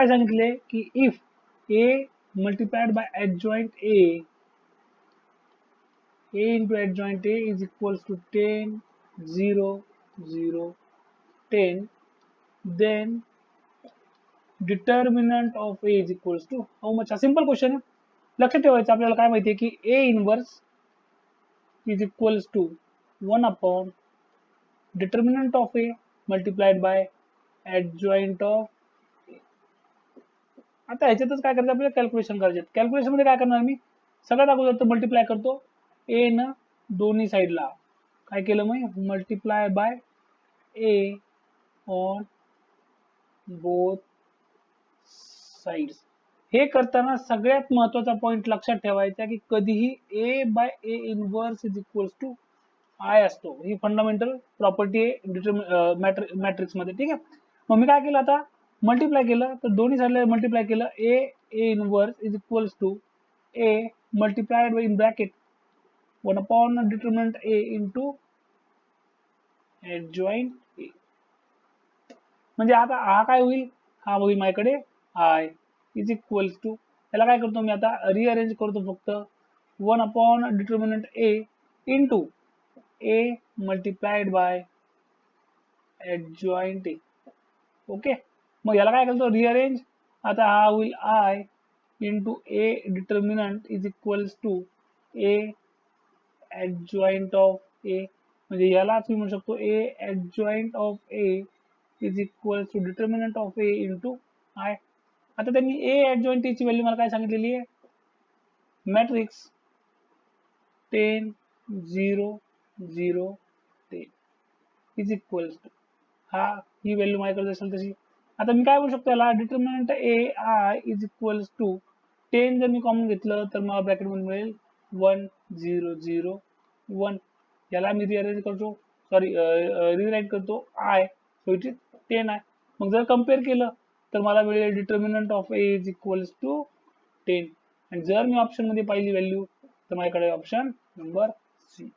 काय सांगितले की if A multiplied bye adjoint a into adjoint a is equals to 10 0 0 10, then determinant of A is equals to how much. हा simple question आहे. लक्षात ठेवायचं आपल्याला काय माहितीये की A inverse is equals to 1 upon determinant of A multiplied by adjoint of. आता ह्याच्यातच काय करायचं आपल्याला कॅल्क्युलेशन करायचे. कॅल्क्युलेशन मध्ये काय करणार मी सगळ्यात अगोदर तर मल्टिप्लाय करतो ए न दोन्ही साईडला. काय केलं मग multiply by A on both sides. हे करताना सगळ्यात महत्वाचा पॉइंट लक्षात ठेवायचा की कधीही A by A inverse is equals to I असतो. ही फंडामेंटल प्रॉपर्टी आहे मॅट्रिक्स मध्ये. ठीक आहे. मग मी काय केलं आता मल्टिप्लाय केलं तर दोन्ही साईडला मल्टिप्लाय केलं A inverse is equals to A multiplied in bracket 1 upon determinant A into adjoint A. म्हणजे आता हा काय होईल हा होईल माझ्याकडे आय इज इक्वल्स टू. याला काय करतो मी आता रिअरेंज करतो फक्त 1 upon determinant A into A multiplied by adjoint A. Okay. मग याला काय करतो रिअरेंज. आता हा होईल I into A determinant is equals to A adjoint of A. म्हणजे याला तुम्ही म्हणू शकतो A adjoint of A is equal to determinant of A into I. आता त्यांनी ए एडजॉइंट ची व्हॅल्यू मला काय सांगितलेली आहे मॅट्रिक्स 10 0 0 10 इज इक्वल्स टू हा ही व्हॅल्यू माझ्याकडे असेल तशी. आता मी काय म्हणू शकतो याला determinant A I is equals to 10 जर मी कॉमन घेतलं तर मला ब्रॅकेट मध्ये मिळेल 1 0 0 1. याला मी रिअरेंज करतो रिराईट करतो आय सो इट इज 10 आहे. मग जर कम्पेअर केलं तर मला मिळेल determinant of A is equals to 10. आणि जर मी ऑप्शन मध्ये पाहिली व्हॅल्यू तर माझ्याकडे ऑप्शन नंबर सी.